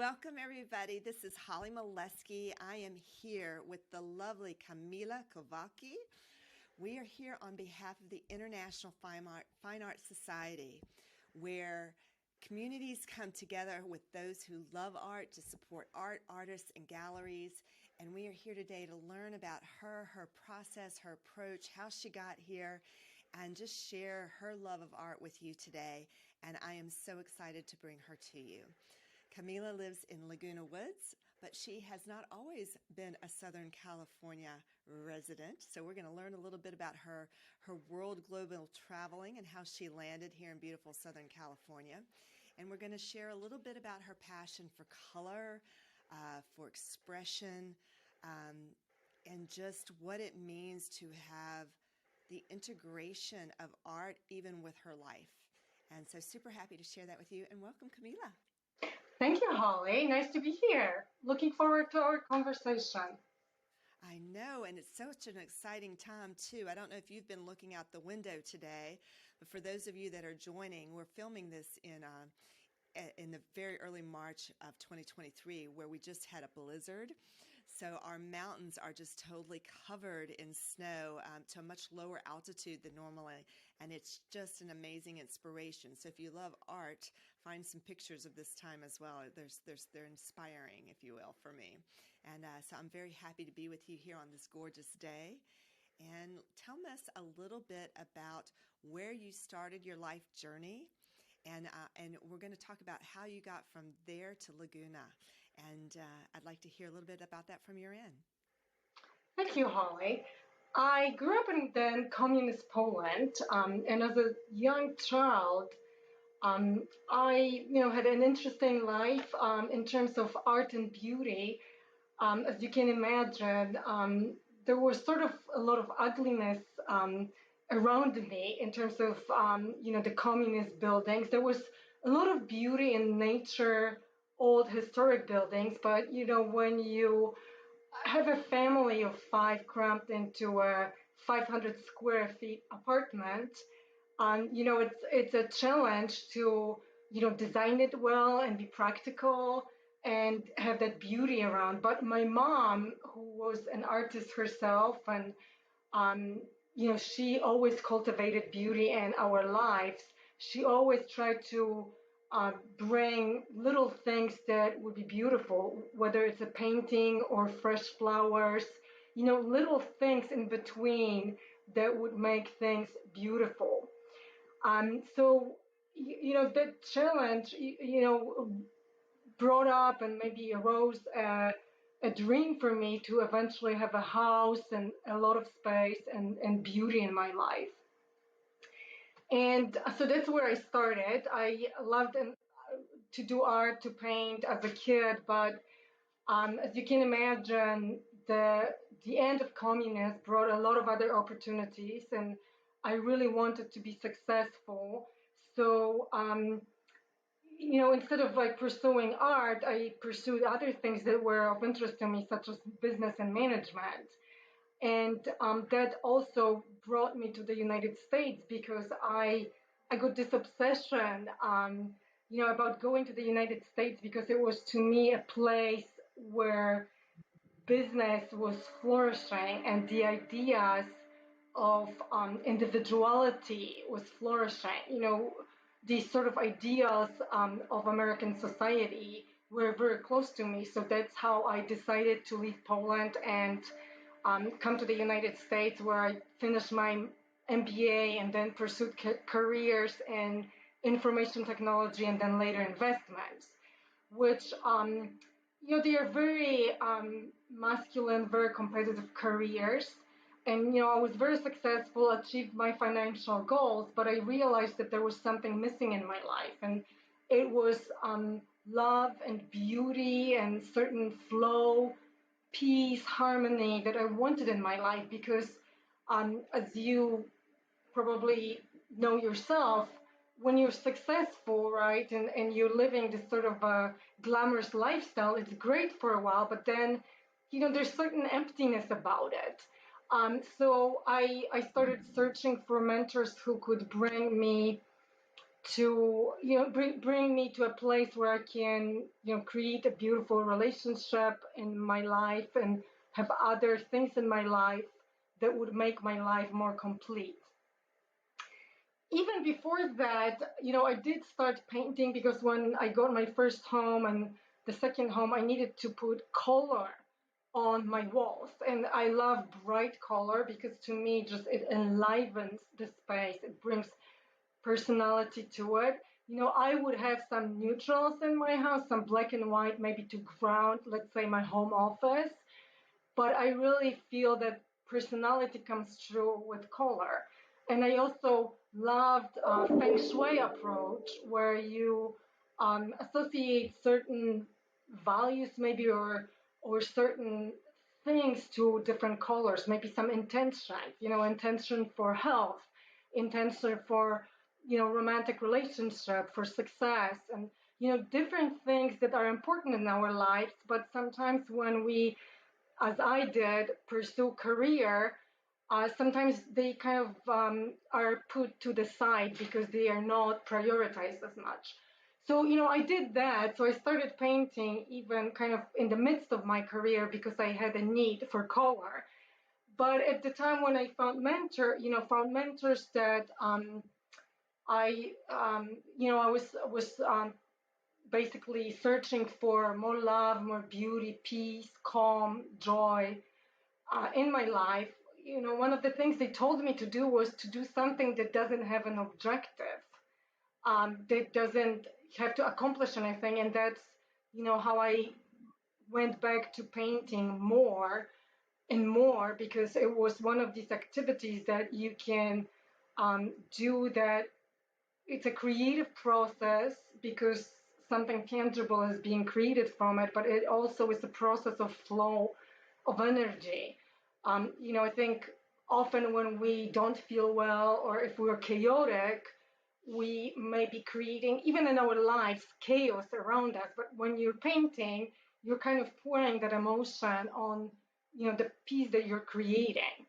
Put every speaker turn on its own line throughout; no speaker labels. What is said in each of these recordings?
Welcome, everybody. This is Holly Molesky. I am here with the lovely Kamila Kowalke. We are here on behalf of the International Fine Arts Society, where communities come together with those who love art to support art, artists, and galleries. And we are here today to learn about her process, her approach, how she got here, and just share her love of art with you today. And I am so excited to bring her to you. Kamila lives in Laguna Woods, but she has not always been a Southern California resident. So we're going to learn a little bit about her world global traveling and how she landed here in beautiful Southern California. And we're going to share a little bit about her passion for color, for expression, and just what it means to have the integration of art even with her life. And so super happy to share that with you. And welcome, Kamila.
Thank you, Holly. Nice to be here. Looking forward to our conversation.
I know, and it's such an exciting time, too. I don't know if you've been looking out the window today, but for those of you that are joining, we're filming this in the very early March of 2023, where we just had a blizzard. So our mountains are just totally covered in snow to a much lower altitude than normally, and it's just an amazing inspiration. So if you love art, find some pictures of this time as well. They're inspiring, if you will, for me. And so I'm very happy to be with you here on this gorgeous day. And tell us a little bit about where you started your life journey. And we're going to talk about how you got from there to Laguna. And I'd like to hear a little bit about that from your end.
Thank you, Holly. I grew up in then communist Poland, and as a young child, I had an interesting life in terms of art and beauty. As you can imagine, there was sort of a lot of ugliness around me in terms of the communist buildings. There was a lot of beauty in nature, old historic buildings, but when you have a family of five cramped into a 500 square feet apartment, it's a challenge to design it well and be practical and have that beauty around. But my mom, who was an artist herself, and she always cultivated beauty in our lives. She always tried to bring little things that would be beautiful, whether it's a painting or fresh flowers, little things in between that would make things beautiful. So that challenge, brought up and maybe arose a dream for me to eventually have a house and a lot of space and beauty in my life. And so that's where I started. I loved to do art, to paint as a kid, but as you can imagine, the end of communism brought a lot of other opportunities, and I really wanted to be successful. So instead of pursuing art, I pursued other things that were of interest to me, such as business and management. And that also brought me to the United States because I got this obsession, about going to the United States because it was to me a place where business was flourishing and the ideas of individuality was flourishing. These sort of ideals of American society were very close to me. So that's how I decided to leave Poland and come to the United States, where I finished my MBA and then pursued careers in information technology and then later investments, which, they are very masculine, very competitive careers. And, I was very successful, achieved my financial goals, but I realized that there was something missing in my life. And it was love and beauty and certain flow, peace, harmony that I wanted in my life. Because as you probably know yourself, when you're successful, right, and you're living this sort of a glamorous lifestyle, it's great for a while, but then, there's certain emptiness about it. So I started searching for mentors who could bring me to bring me to a place where I can create a beautiful relationship in my life and have other things in my life that would make my life more complete. Even before that, I did start painting because when I got my first home and the second home, I needed to put color on my walls. And I love bright color because to me, just it enlivens the space. It brings personality to it. I would have some neutrals in my house, some black and white, maybe to ground, let's say, my home office. But I really feel that personality comes through with color. And I also loved feng shui approach where you associate certain values maybe or certain things to different colors, maybe some intention, intention for health, intention for romantic relationship, for success, and different things that are important in our lives. But sometimes when we, as I did, pursue career, sometimes they kind of are put to the side because they are not prioritized as much. So, I did that. So I started painting even kind of in the midst of my career because I had a need for color. But at the time when I found mentors that I was basically searching for more love, more beauty, peace, calm, joy in my life. One of the things they told me to do was to do something that doesn't have an objective, that doesn't have to accomplish anything, and that's how I went back to painting more and more because it was one of these activities that you can do that it's a creative process because something tangible is being created from it, but it also is a process of flow of energy. I think often when we don't feel well or if we're chaotic, we may be creating, even in our lives, chaos around us. But when you're painting, you're kind of pouring that emotion on, the piece that you're creating.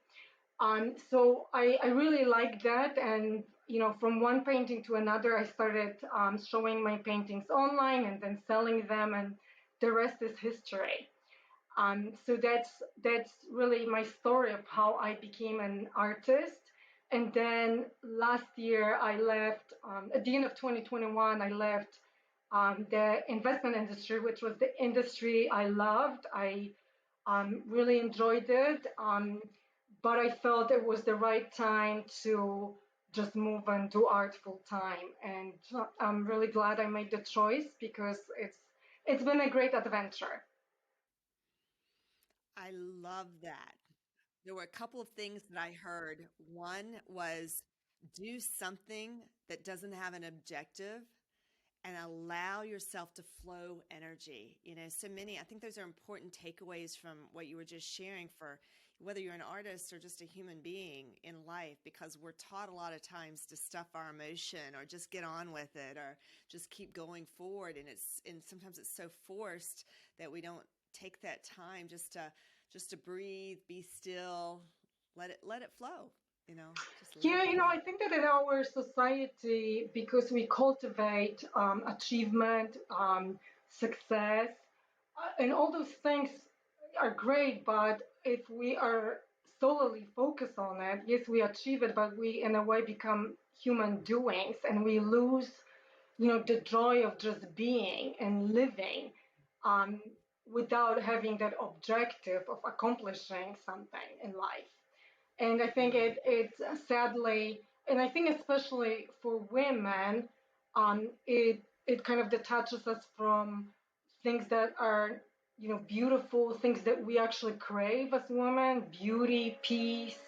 So I really like that. And, from one painting to another, I started showing my paintings online and then selling them, and the rest is history. So that's really my story of how I became an artist. And then last year, I left, at the end of 2021, I left the investment industry, which was the industry I loved. I really enjoyed it. But I felt it was the right time to just move and do art full time. And I'm really glad I made the choice because it's been a great adventure.
I love that. There were a couple of things that I heard. One was do something that doesn't have an objective and allow yourself to flow energy. So many, I think those are important takeaways from what you were just sharing for whether you're an artist or just a human being in life, because we're taught a lot of times to stuff our emotion or just get on with it or just keep going forward. And sometimes it's so forced that we don't take that time just to breathe, be still, let it flow, just let
Yeah,
it flow.
I think that in our society, because we cultivate achievement, success, and all those things are great, but if we are solely focused on it, yes, we achieve it, but we, in a way, become human doings and we lose, the joy of just being and living um, without having that objective of accomplishing something in life. And I think it's sadly, and I think especially for women, it kind of detaches us from things that are beautiful, things that we actually crave as women: beauty, peace,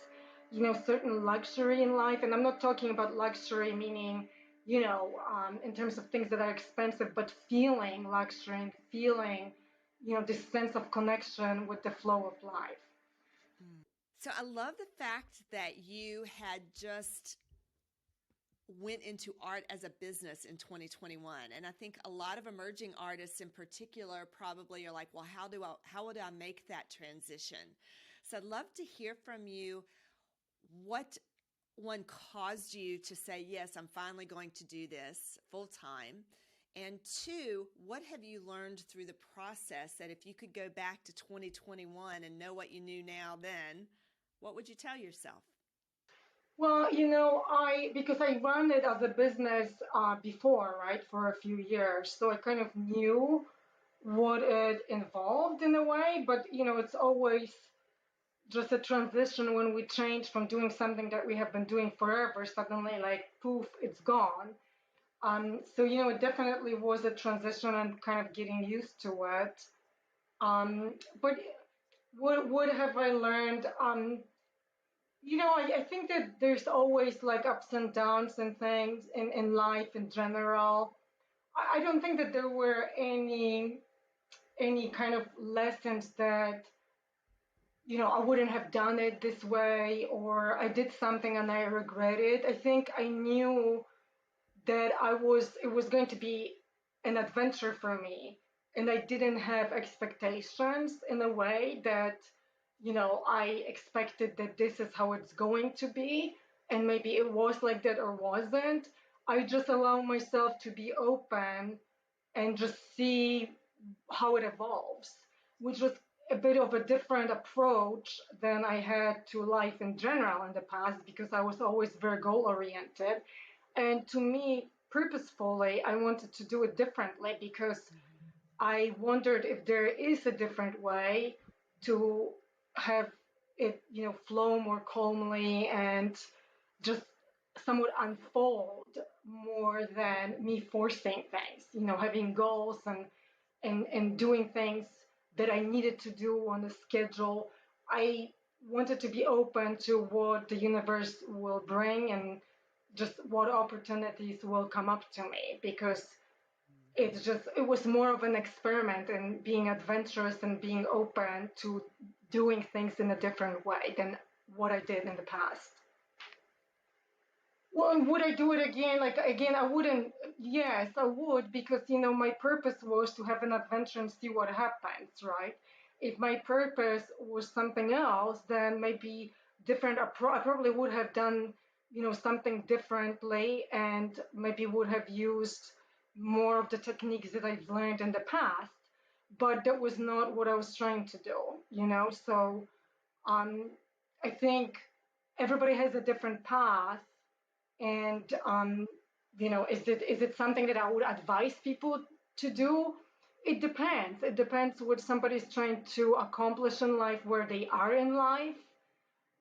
certain luxury in life. And I'm not talking about luxury meaning in terms of things that are expensive, but feeling luxury and feeling this sense of connection with the flow of life.
So I love the fact that you had just went into art as a business in 2021. And I think a lot of emerging artists in particular probably are like, well, how would I make that transition? So I'd love to hear from you what one caused you to say, yes, I'm finally going to do this full time? And two, what have you learned through the process that if you could go back to 2021 and know what you knew now then, what would you tell yourself?
Well, because I run it as a business before, right, for a few years, so I kind of knew what it involved in a way, but it's always just a transition when we change from doing something that we have been doing forever, suddenly like poof, it's gone. So it definitely was a transition and kind of getting used to it. But what have I learned? I think that there's always like ups and downs and things in life in general. I don't think that there were any kind of lessons that I wouldn't have done it this way, or I did something and I regret it. I think I knew that it was going to be an adventure for me, and I didn't have expectations in a way that I expected that this is how it's going to be, and maybe it was like that or wasn't. I just allow myself to be open and just see how it evolves, which was a bit of a different approach than I had to life in general in the past, because I was always very goal oriented. And to me, purposefully, I wanted to do it differently because I wondered if there is a different way to have it, flow more calmly and just somewhat unfold more than me forcing things, having goals and doing things that I needed to do on a schedule. I wanted to be open to what the universe will bring and just what opportunities will come up to me, because it was more of an experiment and being adventurous and being open to doing things in a different way than what I did in the past. Well, would I do it again? Like again, I wouldn't. Yes, I would, because my purpose was to have an adventure and see what happens, right? If my purpose was something else, then maybe different. I probably would have done something differently, and maybe would have used more of the techniques that I've learned in the past. But that was not what I was trying to do. So um, I think everybody has a different path, and is it something that I would advise people to do? It depends. It depends what somebody's trying to accomplish in life, where they are in life.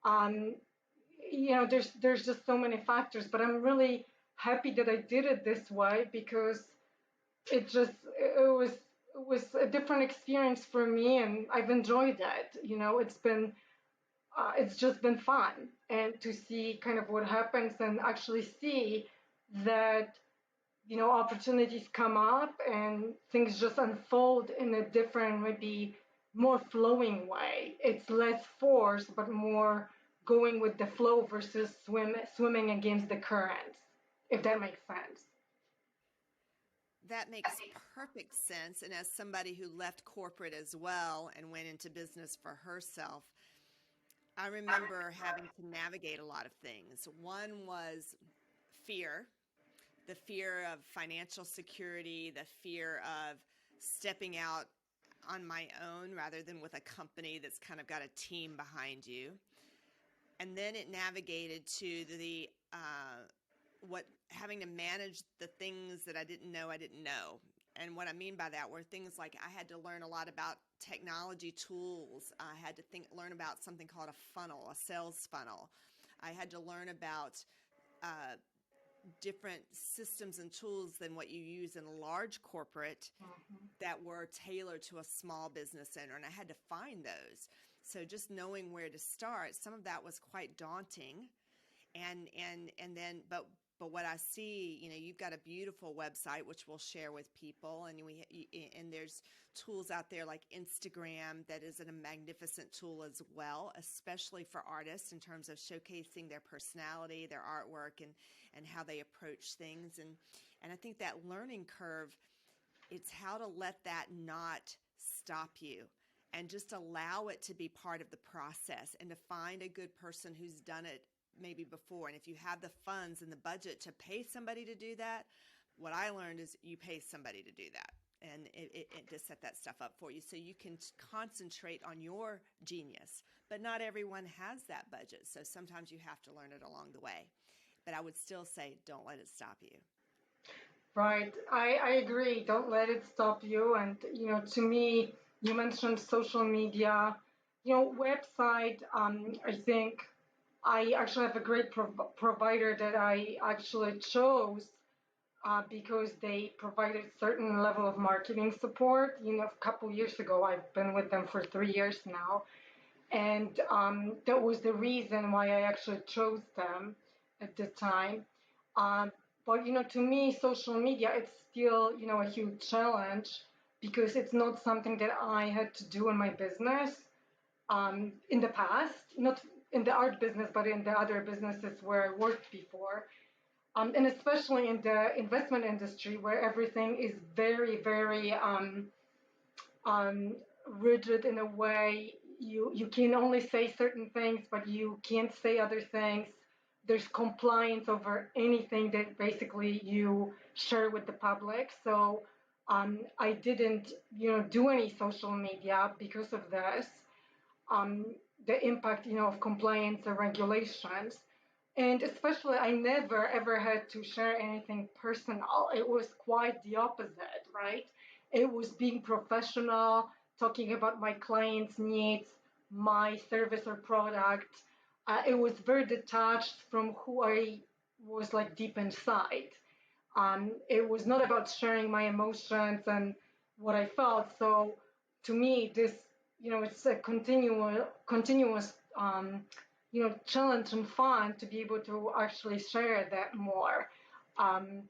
Um, there's just so many factors, but I'm really happy that I did it this way, because it was a different experience for me, and I've enjoyed it. It's just been fun, and to see kind of what happens and actually see that opportunities come up and things just unfold in a different, maybe more flowing way. It's less force but more going with the flow versus swimming against the currents, if that makes sense.
That makes perfect sense. And as somebody who left corporate as well and went into business for herself, I remember having to navigate a lot of things. One was fear, the fear of financial security, the fear of stepping out on my own rather than with a company that's kind of got a team behind you. And then it navigated to the what having to manage the things that I didn't know I didn't know. And what I mean by that were things like I had to learn a lot about technology tools. I had to learn about something called a funnel, a sales funnel. I had to learn about uh, different systems and tools than what you use in a large corporate
Mhm.
that were tailored to a small business owner, and I had to find those. So just knowing where to start, some of that was quite daunting. And then but what I see, you've got a beautiful website which we'll share with people, and and there's tools out there like Instagram that is a magnificent tool as well, especially for artists in terms of showcasing their personality, their artwork, and how they approach things. And I think that learning curve, it's how to let that not stop you and just allow it to be part of the process, and to find a good person who's done it maybe before. And if you have the funds and the budget to pay somebody to do that, what I learned is you pay somebody to do that. And it just set that stuff up for you so you can concentrate on your genius. But not everyone has that budget. So sometimes you have to learn it along the way. But I would still say don't let it stop you.
Right. I agree. Don't let it stop you. And, to me, you mentioned social media, website. I think I actually have a great provider that I actually chose because they provided certain level of marketing support. A couple years ago, I've been with them for 3 years now. And that was the reason why I actually chose them at the time. Um, but to me, social media, it's still a huge challenge because it's not something that I had to do in my business in the past, not in the art business, but in the other businesses where I worked before. And especially in the investment industry where everything is very, very um, rigid in a way. You can only say certain things, but you can't say other things. There's compliance over anything that basically you share with the public. So I didn't, do any social media because of this. Um, the impact, of compliance and regulations. And especially, I never ever had to share anything personal. It was quite the opposite, right? It was being professional, talking about my clients' needs, my service or product. It was very detached from who I was like deep inside. It was not about sharing my emotions and what I felt. So to me, this, it's a continuous, challenge and fun to be able to actually share that more. Um,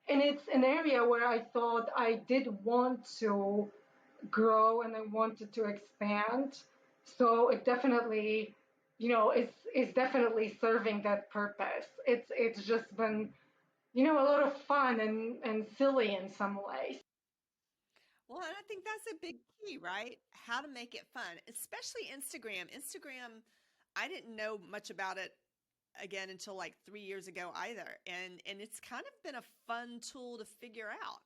and it's an area where I thought I did want to grow and I wanted to expand. So it definitely, is definitely serving that purpose. It's just been, a lot of fun and silly in some ways.
Well, and I think that's a big key, right? How to make it fun, especially Instagram. Instagram, I didn't know much about it again until like 3 years ago either. And it's kind of been a fun tool to figure out.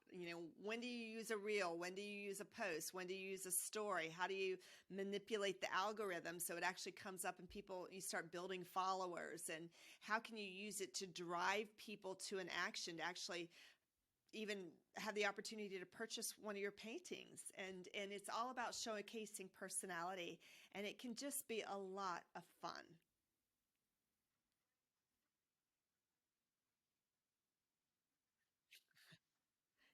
When do you use a reel? When do you use a post? When do you use a story? How do you manipulate the algorithm so it actually comes up and you start building followers? And how can you use it to drive people to an action to actually even have the opportunity to purchase one of your paintings? And it's all about showcasing personality, and it can just be a lot of fun.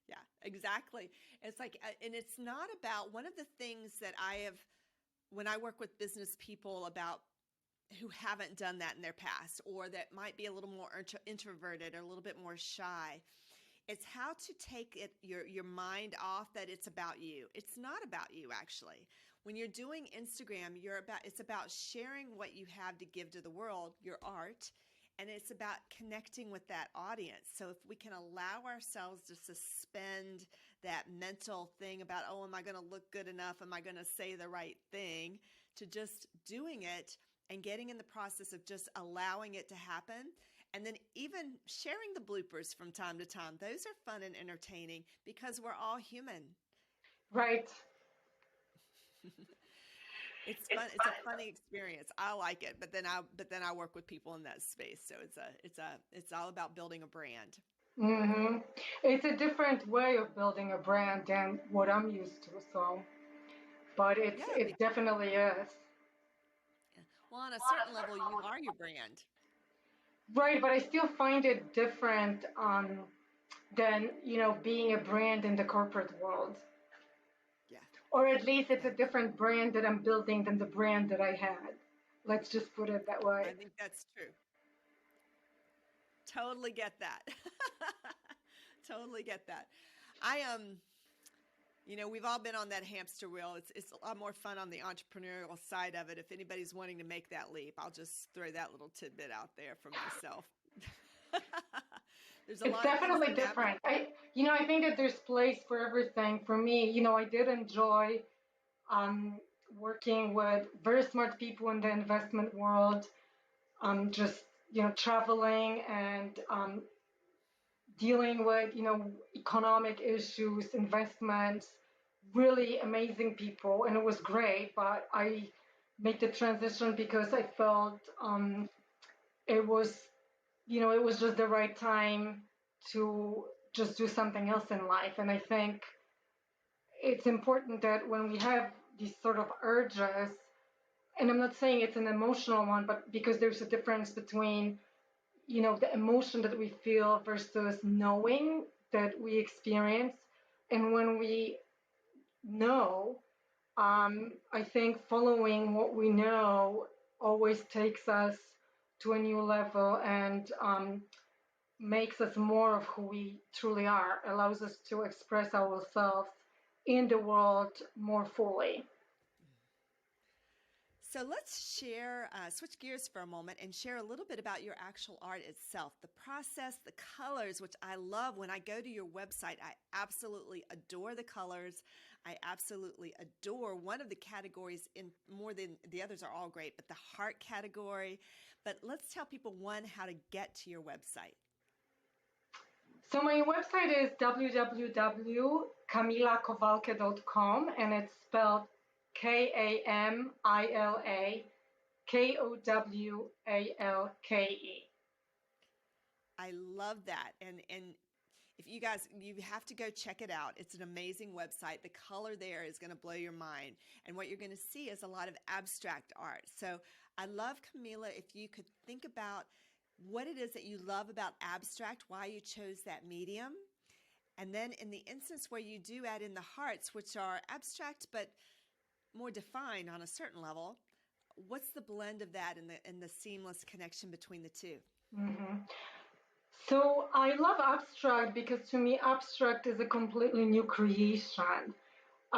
Yeah, exactly. It's like, and it's not about one of the things that I have when I work with business people about who haven't done that in their past or that might be a little more introverted or a little bit more shy. It's how to take your mind off that it's about you. It's not about you actually. When you're doing Instagram, it's about sharing what you have to give to the world, your art, and it's about connecting with that audience. So if we can allow ourselves to suspend that mental thing about, oh, am I going to look good enough? Am I going to say the right thing? To just doing it and getting in the process of just allowing it to happen. And then even sharing the bloopers from time to time. Those are fun and entertaining because we're all human.
Right.
It's fun. It's a funny experience. I like it, but then I work with people in that space. So it's all about building a brand.
hmm It's a different way of building a brand than what I'm used to. So, but
Yeah.
it definitely is.
Well, on a certain level, you are your brand.
Right, but I still find it different than being a brand in the corporate world.
Yeah.
Or at least it's
Yeah.
a different brand that I'm building than the brand that I had. Let's just put it that
I
way.
think that's true. Totally get that. Totally get that. I we've all been on that hamster wheel. It's a lot more fun on the entrepreneurial side of it. If anybody's wanting to make that leap, I'll just throw that little tidbit out there for myself. There's a
It's
lot of things
definitely
that happen.
different. I think that there's place for everything. For me, I did enjoy um, working with very smart people in the investment world. Just traveling and dealing with, economic issues, investments, really amazing people, and it was great. But I made the transition because I felt it was, it was just the right time to just do something else in life. And I think it's important that when we have these sort of urges, and I'm not saying it's an emotional one, but because there's a difference between the emotion that we feel versus knowing that we experience. And when we know, I think following what we know always takes us to a new level and makes us more of who we truly are, allows us to express ourselves in the world more fully.
So let's switch gears for a moment and share a little bit about your actual art itself, the process, the colors, which I love. When I go to your website, I absolutely adore the colors. I absolutely adore one of the categories in more than the others are all great, but the heart category. But let's tell people, one, how to get to your website.
So my website is www.kamilakowalke.com, and it's spelled KAMILAKOWALKE.
I love that. And if you guys, you have to go check it out. It's an amazing website. The color there is going to blow your mind. And what you're going to see is a lot of abstract art. So I love, Kamila, if you could think about what it is that you love about abstract, why you chose that medium. And then in the instance where you do add in the hearts, which are abstract but more defined on a certain level, what's the blend of that and the seamless connection between the two?
Mm-hmm. So I love abstract because to me, abstract is a completely new creation.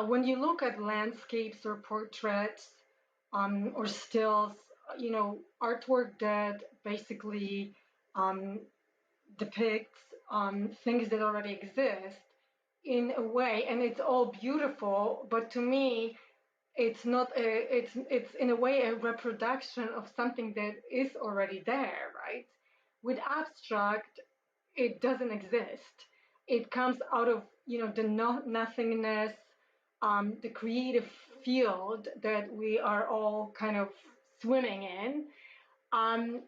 When you look at landscapes or portraits or stills, artwork that basically um, depicts things that already exist in a way, and it's all beautiful. But to me, it's not it's in a way a reproduction of something that is already there, right? With abstract, it doesn't exist. It comes out of the nothingness, the creative field that we are all kind of swimming in, um,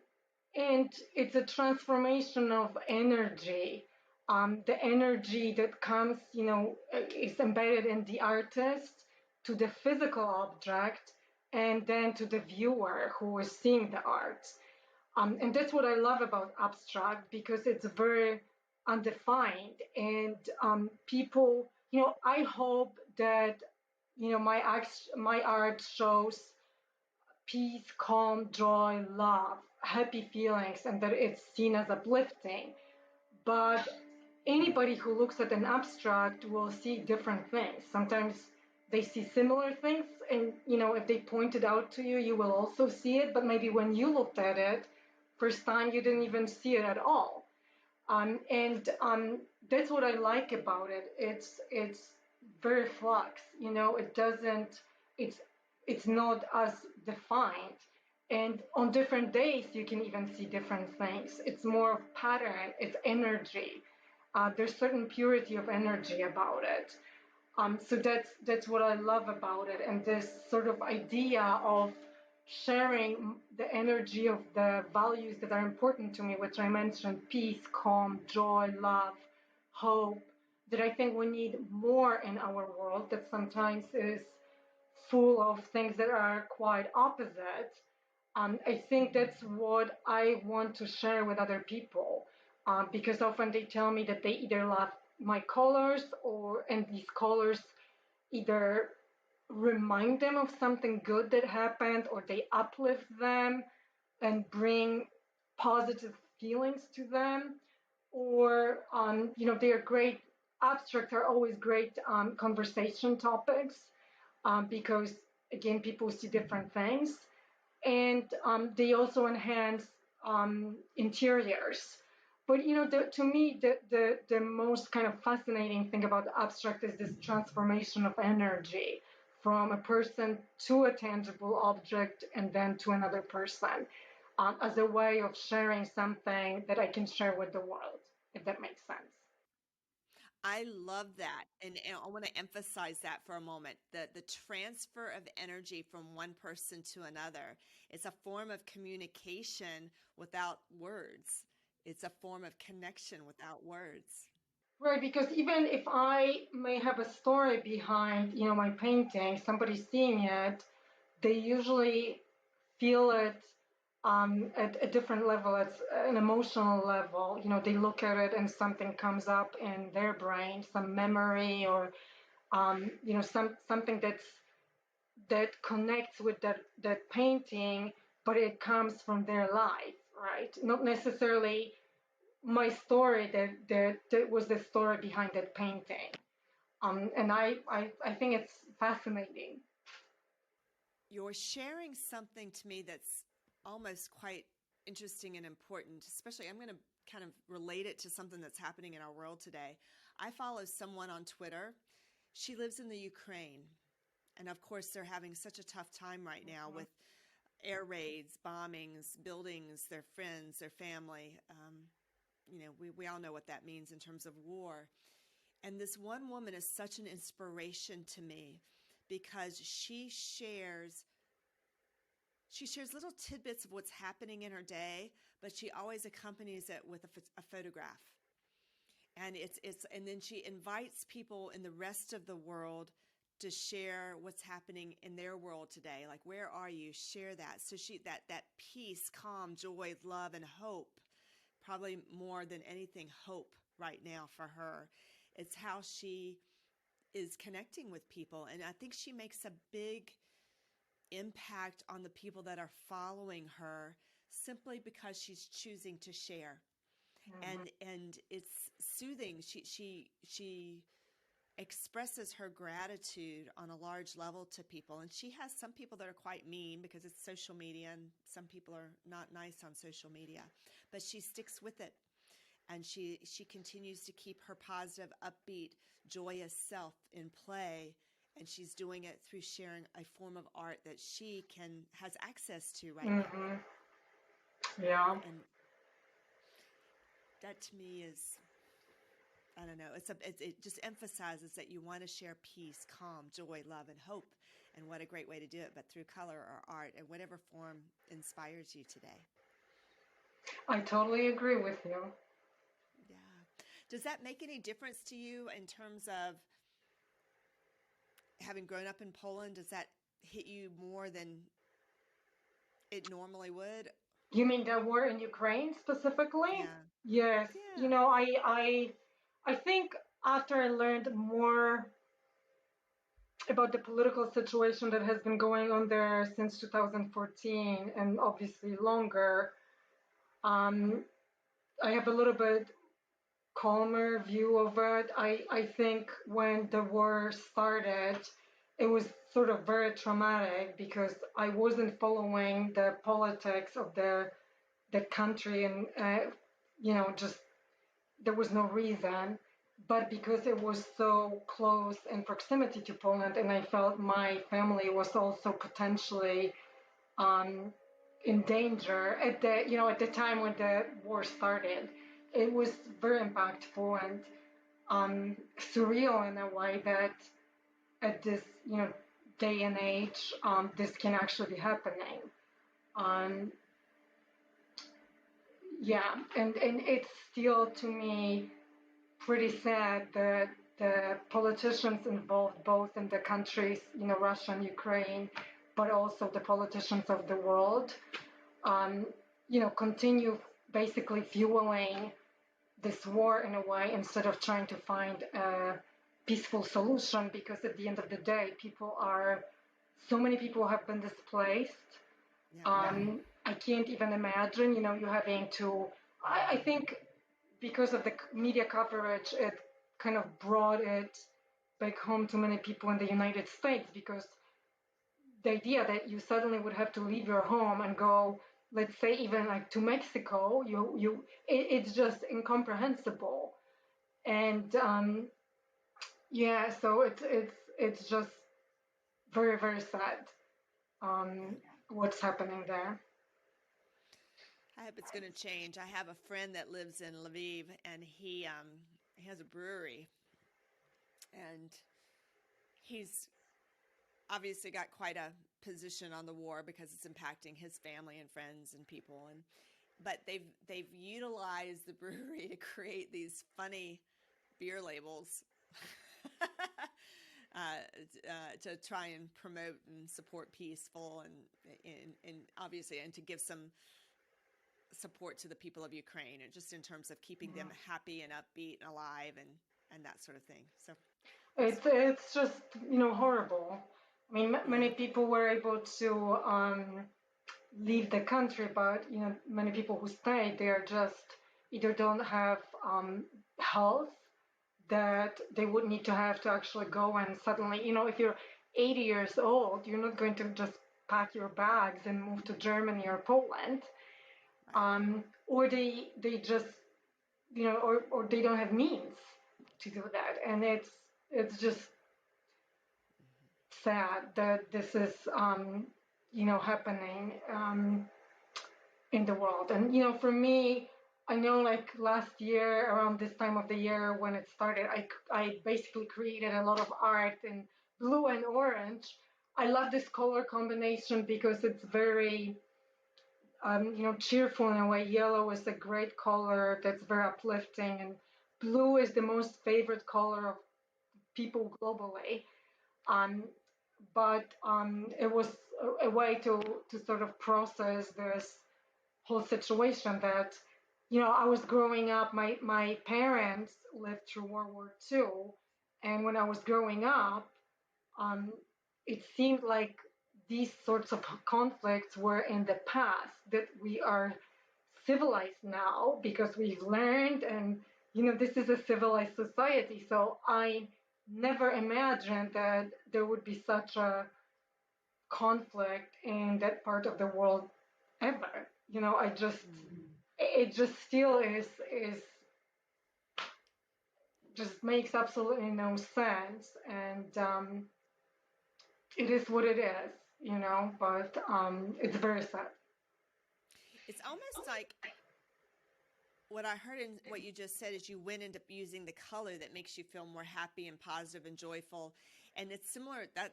and it's a transformation of energy. The energy that comes, is embedded in the artist to the physical object and then to the viewer who is seeing the art. And that's what I love about abstract because it's very undefined. And people, I hope that, my art shows peace, calm, joy, love, happy feelings, and that it's seen as uplifting. But anybody who looks at an abstract will see different things. Sometimes they see similar things, and if they point it out to you, you will also see it. But maybe when you looked at it first time, you didn't even see it at all. And that's what I like about it. It's very flux. It doesn't. It's it's not as defined. And on different days, you can even see different things. It's more of pattern. It's energy. There's certain purity of energy about it. So that's what I love about it, and this sort of idea of sharing the energy of the values that are important to me, which I mentioned: peace, calm, joy, love, hope. That I think we need more in our world. That sometimes is full of things that are quite opposite. I think that's what I want to share with other people, because often they tell me that they either love my colors and these colors either remind them of something good that happened or they uplift them and bring positive feelings to them, or they are great. Abstract are always great conversation topics, because again people see different things, and they also enhance interiors. But to me, the most kind of fascinating thing about abstract is this transformation of energy from a person to a tangible object and then to another person. as a way of sharing something that I can share with the world, if that makes sense.
I love that. And I want to emphasize that for a moment. The transfer of energy from one person to another. It's a form of communication without words. It's a form of connection without words.
Right, because even if I may have a story behind, my painting, somebody seeing it, they usually feel it at a different level. It's an emotional level. They look at it and something comes up in their brain, some memory or something that connects with that painting, but it comes from their life, right? Not necessarily my story that was the story behind that painting. And I think it's fascinating.
You're sharing something to me that's almost quite interesting and important, especially I'm going to kind of relate it to something that's happening in our world today. I follow someone on Twitter. She lives in the Ukraine. And of course, they're having such a tough time right now with air raids, bombings, buildings, their friends, their family. We all know what that means in terms of war. And this one woman is such an inspiration to me because she shares little tidbits of what's happening in her day, but she always accompanies it with a photograph. And then she invites people in the rest of the world to share what's happening in their world today. Like, where are you? Share that. So that peace, calm, joy, love, and hope, probably more than anything, hope right now for her. It's how she is connecting with people. And I think she makes a big impact on the people that are following her simply because she's choosing to share.
Mm-hmm.
And it's soothing. She expresses her gratitude on a large level to people. And she has some people that are quite mean because it's social media and some people are not nice on social media, but she sticks with it. And she continues to keep her positive, upbeat, joyous self in play. And she's doing it through sharing a form of art that she has access to right now.
Mm-hmm. Yeah.
And that to me is, I don't know, it just emphasizes that you want to share peace, calm, joy, love, and hope. And what a great way to do it, but through color or art in whatever form inspires you today.
I totally agree with you.
Yeah. Does that make any difference to you in terms of having grown up in Poland? Does that hit you more than it normally would?
You mean the war in Ukraine specifically?
Yeah.
Yes.
Yeah.
I think after I learned more about the political situation that has been going on there since 2014 and obviously longer, um, I have a little bit calmer view of it. I think when the war started, it was sort of very traumatic because I wasn't following the politics of the country and just there was no reason, but because it was so close in proximity to Poland, and I felt my family was also potentially um, in danger at the time when the war started. It was very impactful and surreal in a way that at this day and age, this can actually be happening. Um, yeah, and it's still to me pretty sad that the politicians involved both in the countries, Russia and Ukraine, but also the politicians of the world, um, continue basically fueling this war in a way instead of trying to find a peaceful solution. Because at the end of the day, so many people have been displaced.
Yeah.
I can't even imagine, you having to. I think because of the media coverage, it kind of brought it back home to many people in the United States because the idea that you suddenly would have to leave your home and go, let's say, even like to Mexico, it's just incomprehensible. And yeah, so it's just very very sad, um, what's happening there.
hope it's going to change. I have a friend that lives in Lviv, and he has a brewery, and he's obviously got quite a position on the war because it's impacting his family and friends and people. And but they've utilized the brewery to create these funny beer labels. To try and promote and support peaceful and obviously and to give some support to the people of Ukraine, and just in terms of keeping them happy and upbeat and alive and that sort of thing. So
It's just horrible. I mean, many people were able to leave the country, but many people who stayed, they are just either don't have health that they would need to have to actually go, and suddenly, if you're 80 years old, you're not going to just pack your bags and move to Germany or Poland, or they just or they don't have means to do that, and it's just sad that this is happening in the world. And for me, I know, like last year around this time of the year when it started, I basically created a lot of art in blue and orange. I love this color combination because it's very cheerful in a way. Yellow is a great color that's very uplifting, and blue is the most favorite color of people globally. Um, but it was a way to sort of process this whole situation that I was growing up. My parents lived through World War II, and when I was growing up, um, it seemed like these sorts of conflicts were in the past, that we are civilized now because we've learned, and this is a civilized society. So I never imagined that there would be such a conflict in that part of the world ever. I just it just still is just makes absolutely no sense, and it is what it is, but it's very sad.
it's almost like what I heard in what you just said is you went into using the color that makes you feel more happy and positive and joyful. And it's similar that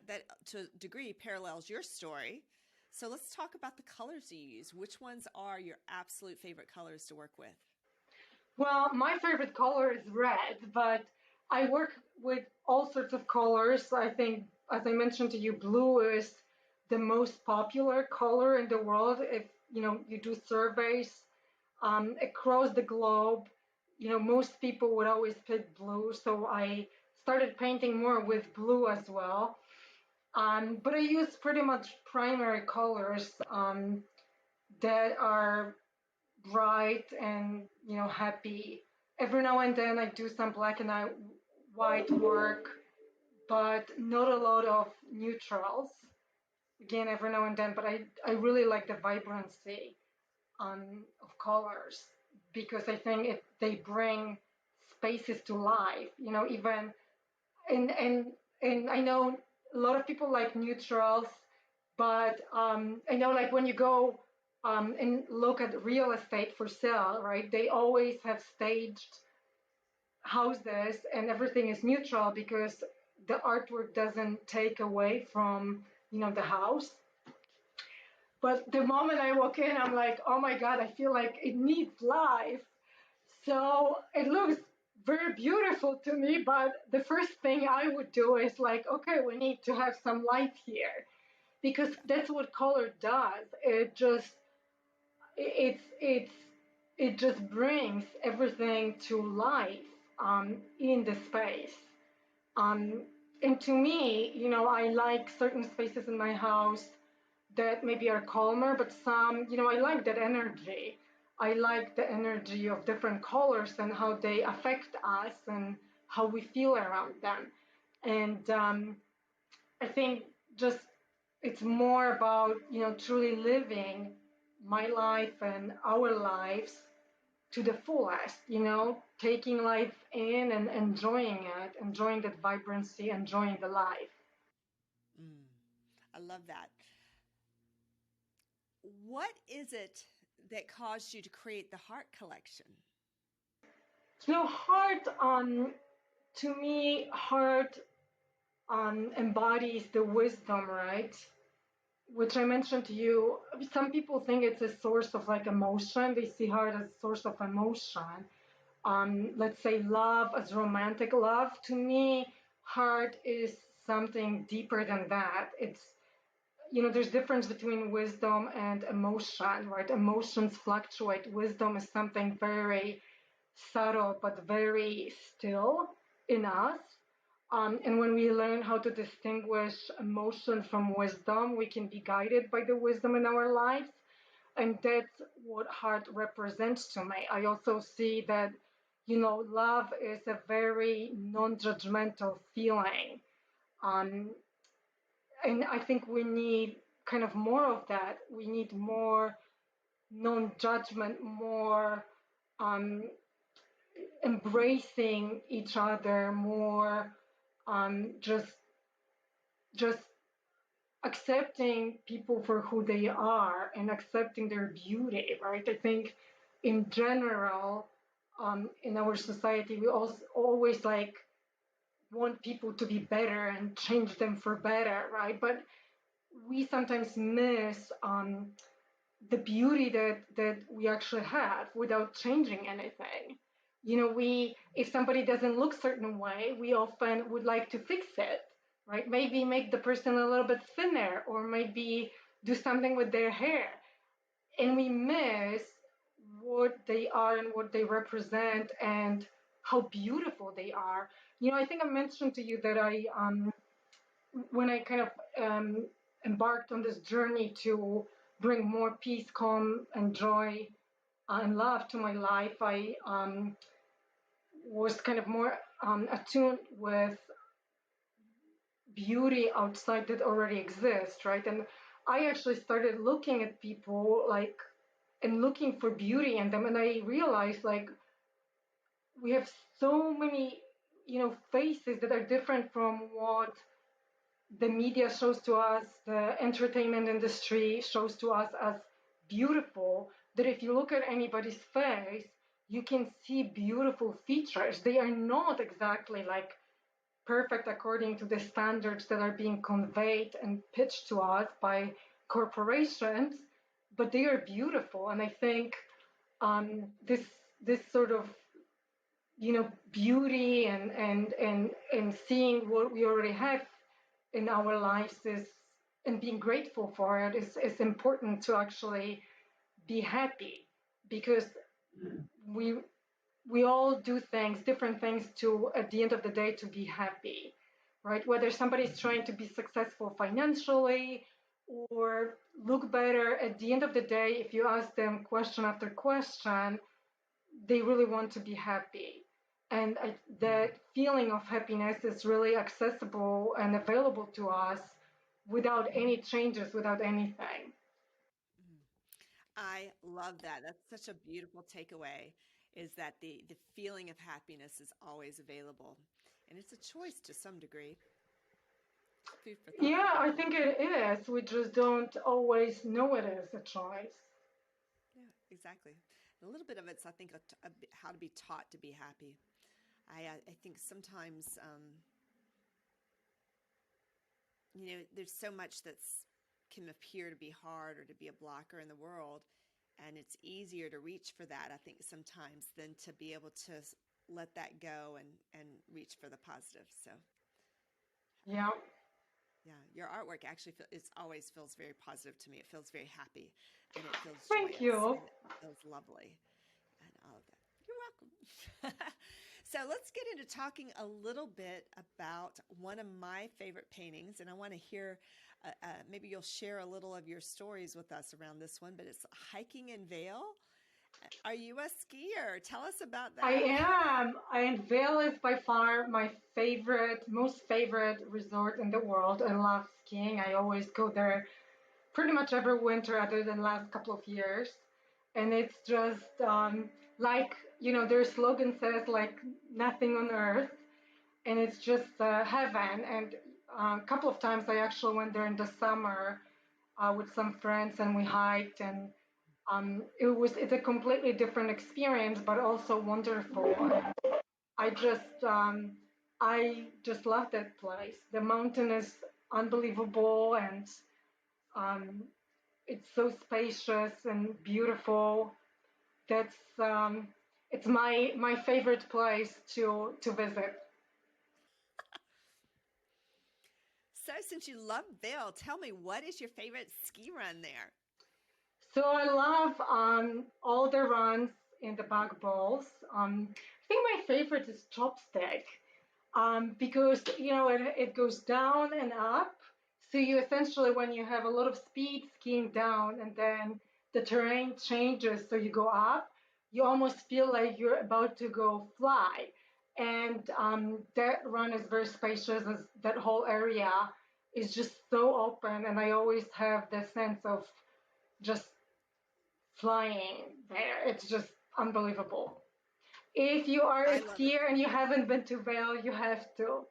to a degree parallels your story. So let's talk about the colors you use. Which ones are your absolute favorite colors to work with?
Well, my favorite color is red, but I work with all sorts of colors. I think, as I mentioned to you, blue is the most popular color in the world. If you do surveys across the globe, most people would always pick blue. So I started painting more with blue as well. But I use pretty much primary colors that are bright and happy. Every now and then I do some black and white work, but not a lot of neutrals. Again, every now and then, but I really like the vibrancy of colors because I think they bring spaces to life. Even and and I know a lot of people like neutrals, but I know, like, when you go and look at real estate for sale, right? They always have staged houses and everything is neutral because the artwork doesn't take away from the house. But the moment I walk in, I'm like, oh my God, I feel like it needs life. So it looks very beautiful to me, but the first thing I would do is like, okay, we need to have some light here because that's what color does. It's it just brings everything to life in the space. Um, and to me, I like certain spaces in my house that maybe are calmer, but some, I like that energy. I like the energy of different colors and how they affect us and how we feel around them. And I think just it's more about, truly living my life and our lives to the fullest, taking life in and enjoying it, enjoying that vibrancy, enjoying the life.
Mm, I love that. What is it that caused you to create the heart collection?
Heart, to me, heart embodies the wisdom, right? Which I mentioned to you. Some people think it's a source of like emotion. They see heart as a source of emotion. Let's say love as romantic love. To me, heart is something deeper than that. It's, there's difference between wisdom and emotion, right? Emotions fluctuate. Wisdom is something very subtle but very still in us. And when we learn how to distinguish emotion from wisdom, we can be guided by the wisdom in our lives. And that's what heart represents to me. I also see that, love is a very non judgmental feeling. Um, and I think we need kind of more of that. We need more non judgment, more um, embracing each other, more just just accepting people for who they are and accepting their beauty, right? I think in general, in our society, we also always like want people to be better and change them for better, right? But we sometimes miss the beauty that we actually have without changing anything. We if somebody doesn't look certain way, we often would like to fix it, right? Maybe make the person a little bit thinner, or maybe do something with their hair, and we miss what they are and what they represent and how beautiful they are. I think I mentioned to you that I when I kind of embarked on this journey to bring more peace, calm, and joy and love to my life, I was kind of more attuned with beauty outside that already exists, right? And I actually started looking at people like and looking for beauty in them, and I realized like we have so many, faces that are different from what the media shows to us, the entertainment industry shows to us as beautiful, that if you look at anybody's face, you can see beautiful features. They are not exactly like perfect according to the standards that are being conveyed and pitched to us by corporations, but they are beautiful. And I think this sort of beauty and seeing what we already have in our lives is and being grateful for it is important to actually be happy, because we we all do things, different things, to at the end of the day to be happy, right? Whether somebody's trying to be successful financially or look better, at the end of the day, if you ask them question after question, they really want to be happy. And the feeling of happiness is really accessible and available to us without any changes, without anything.
Mm. I love that. That's such a beautiful takeaway, is that the feeling of happiness is always available. And it's a choice to some degree. Food for thought for
Yeah, I
people.
think it is. We just don't always know it is a choice.
Yeah, exactly. A little bit of it's, I think, how to be taught to be happy. I think sometimes, there's so much that's can appear to be hard or to be a blocker in the world, and it's easier to reach for that, I think, sometimes than to be able to let that go and reach for the positive. So,
Yeah.
yeah, your artwork actually it always feels very positive to me. It feels very happy, and it feels
Thank
joyous,
you.
and it feels lovely, and all of that. You're welcome. So let's get into talking a little bit about one of my favorite paintings, and I want to hear. Maybe you'll share a little of your stories with us around this one, but it's hiking in Vail. Are you a skier? Tell us about
I
that.
am. And Vail is by far my most favorite resort in the world. I love skiing. I always go there pretty much every winter, other than last couple of years. And it's just like, their slogan says, like, nothing on earth. And it's just heaven. And a couple of times I actually went there in the summer with some friends, and we hiked, and It's a completely different experience, but also wonderful. I just I just love that place. The mountain is unbelievable, and um, it's so spacious and beautiful. That's it's my favorite place to visit.
So, since you love Vail, tell me, what is your favorite ski run there?
So I love all the runs in the back bowls. I think my favorite is chopstick. Because it goes down and up. So you essentially, when you have a lot of speed skiing down and then the terrain changes, so you go up, you almost feel like you're about to go fly. And that run is very spacious. That whole area is just so open, and I always have the sense of just flying there. It's just unbelievable. If you are a
I love it.
skier and you haven't been to Vail, you have to.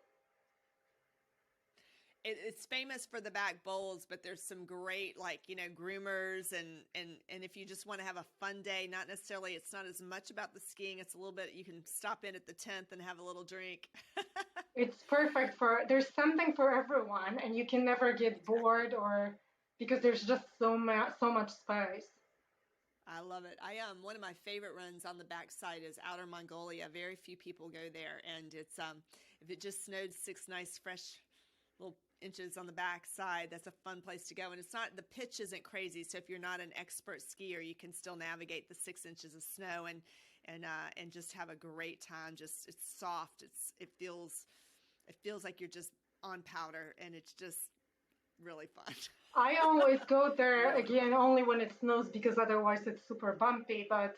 It's famous for the back bowls, but there's some great, like, groomers, and if you just want to have a fun day, not necessarily, it's not as much about the skiing. It's a little bit, you can stop in at the 10th and have a little drink.
It's perfect for, there's something for everyone, and you can never get
Exactly.
bored or because there's just so much space.
I love it. I One of my favorite runs on the backside is Outer Mongolia. Very few people go there, and it's if it just snowed 6 nice fresh little inches on the backside, that's a fun place to go. And it's not, the pitch isn't crazy, so if you're not an expert skier, you can still navigate the 6 inches of snow and just have a great time. Just, it's soft. It feels like you're just on powder, and it's just really fun.
I always go there
Really
again
fun.
only when it snows because otherwise it's super bumpy. But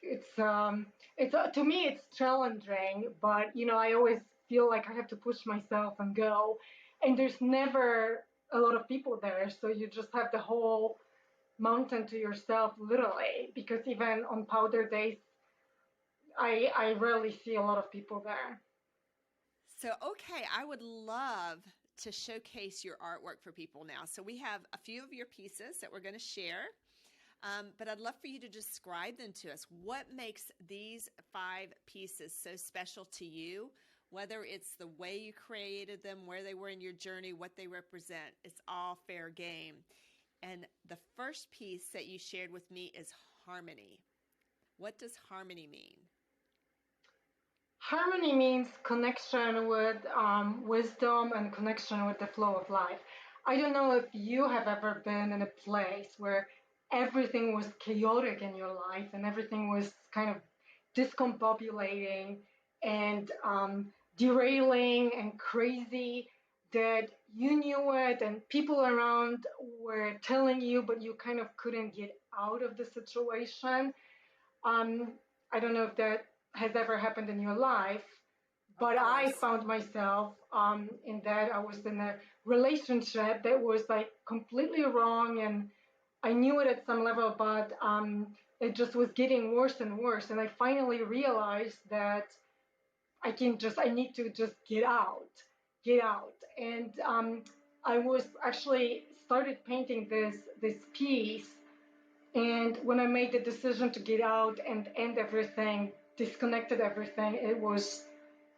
it's to me it's challenging. But I always feel like I have to push myself and go, and there's never a lot of people there, so you just have the whole mountain to yourself, literally. Because even on powder days, I rarely see a lot of people there.
So, okay, I would love to showcase your artwork for people now. So, we have a few of your pieces that we're going to share, but I'd love for you to describe them to us. What makes these 5 pieces so special to you? Whether it's the way you created them, where they were in your journey, what they represent, it's all fair game. And the first piece that you shared with me is harmony. What does harmony mean?
Harmony means connection with wisdom and connection with the flow of life. I don't know if you have ever been in a place where everything was chaotic in your life and everything was kind of discombobulating and derailing and crazy, that you knew it and people around were telling you, but you kind of couldn't get out of the situation. Um, I don't know if that has ever happened in your life,
Of
but I
course.
found myself in that I was in a relationship that was like completely wrong, and I knew it at some level, but it just was getting worse and worse. And I finally realized that I need to just get out. And I was actually started painting this piece, and when I made the decision to get out and end everything, disconnected everything, it was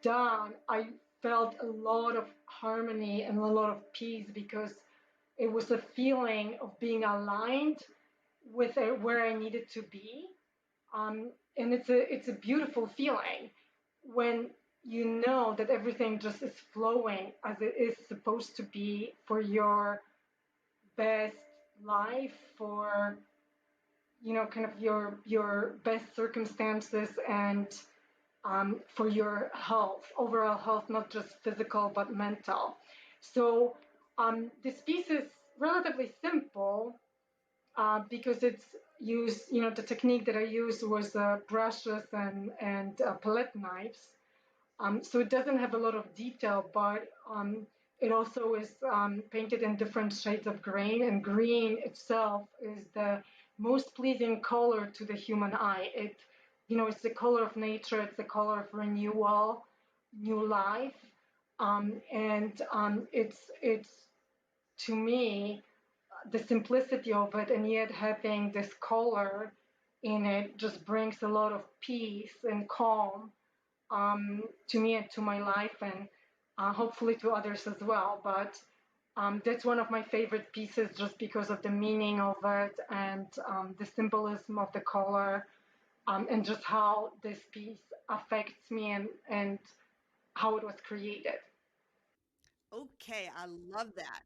done. I felt a lot of harmony and a lot of peace because it was a feeling of being aligned with where I needed to be. And it's a beautiful feeling when you know that everything just is flowing as it is supposed to be for your best life, for kind of your best circumstances, and for your health, overall health, not just physical but mental. So this piece is relatively simple because it's used. The technique that I used was brushes and palette knives. So it doesn't have a lot of detail, but it also is painted in different shades of green, and green itself is the most pleasing color to the human eye. It's the color of nature, it's the color of renewal, new life, and it's to me the simplicity of it, and yet having this color in it just brings a lot of peace and calm to me and to my life, and hopefully to others as well. But that's one of my favorite pieces just because of the meaning of it and the symbolism of the color, and just how this piece affects me and how it was created.
Okay, I love that.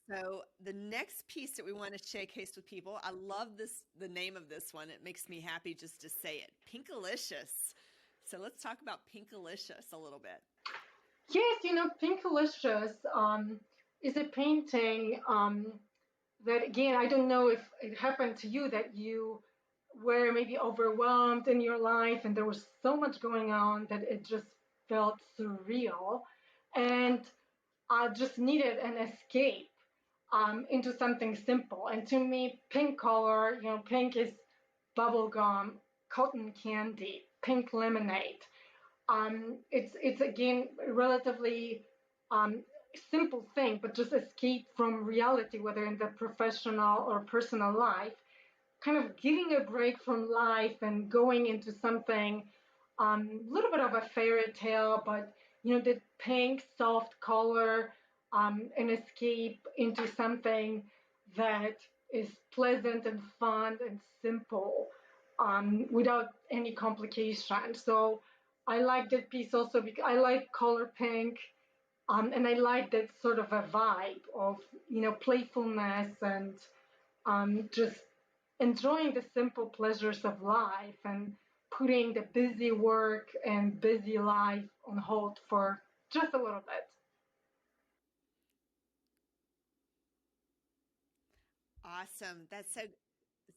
So the next piece that we want to showcase with people, I love this, the name of this one. It makes me happy just to say it. Pinkalicious. So let's talk about Pinkalicious a little bit.
Yes, Pinkalicious is a painting that, again, I don't know if it happened to you that you were maybe overwhelmed in your life and there was so much going on that it just felt surreal. And I just needed an escape into something simple. And to me, pink color, pink is bubblegum, cotton candy, pink lemonade. It's again a relatively um, simple thing, but just escape from reality, whether in the professional or personal life, kind of getting a break from life and going into something a little bit of a fairy tale, but the pink soft color, an escape into something that is pleasant and fun and simple, without any complication. So I like that piece also because I like color pink, and I like that sort of a vibe of playfulness and just enjoying the simple pleasures of life and putting the busy work and busy life on hold for just a little bit.
Awesome. That's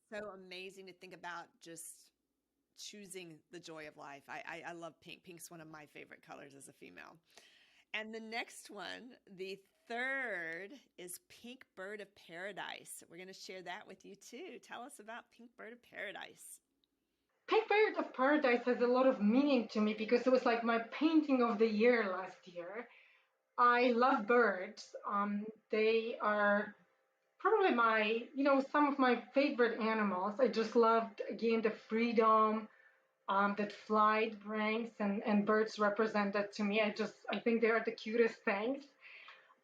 so amazing to think about just choosing the joy of life. I love pink. Pink's one of my favorite colors as a female. And the next one, the third, is Pink Bird of Paradise. We're going to share that with you too. Tell us about Pink Bird of Paradise.
Pink Bird of Paradise has a lot of meaning to me because it was like my painting of the year last year. I love birds. They are probably some of my favorite animals. I just loved, again, the freedom that flight brings, and birds represent that to me. I think they are the cutest things.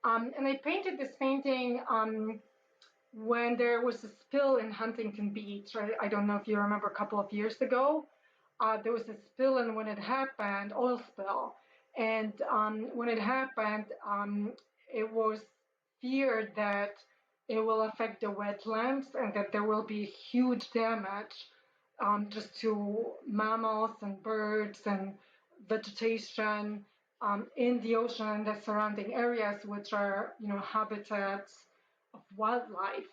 And I painted this painting when there was a spill in Huntington Beach. I don't know if you remember, a couple of years ago. There was a spill, and when it happened, oil spill. And when it happened, it was feared that it will affect the wetlands and that there will be huge damage just to mammals and birds and vegetation in the ocean and the surrounding areas, which are habitats of wildlife.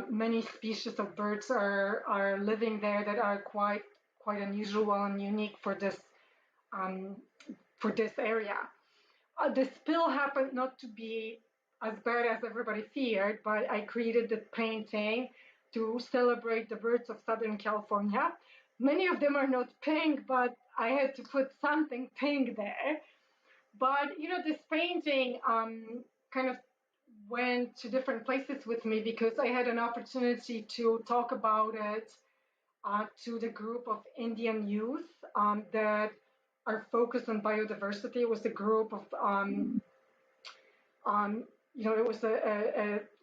Many species of birds are living there that are quite unusual and unique um, for this area. The spill happened not to be as bad as everybody feared, but I created the painting to celebrate the birds of Southern California. Many of them are not pink, but I had to put something pink there. But this painting kind of went to different places with me because I had an opportunity to talk about it to the group of Indian youth that are focused on biodiversity. It was a group of it was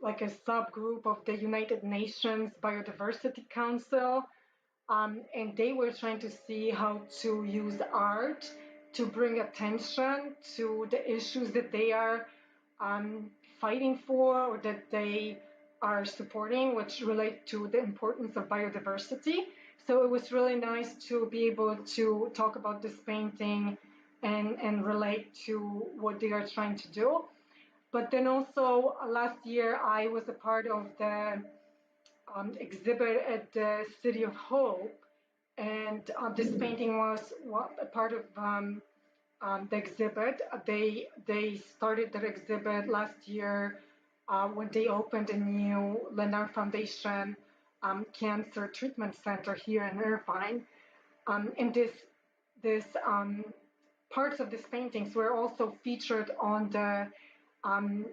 like a subgroup of the United Nations Biodiversity Council, and they were trying to see how to use art to bring attention to the issues that they are fighting for or that they are supporting, which relate to the importance of biodiversity. So it was really nice to be able to talk about this painting and relate to what they are trying to do. But then also last year, I was a part of the exhibit at the City of Hope, and this painting was a part of the exhibit. They started that exhibit last year when they opened a new Lennart Foundation cancer treatment center here in Irvine. And this parts of these paintings were also featured on the um,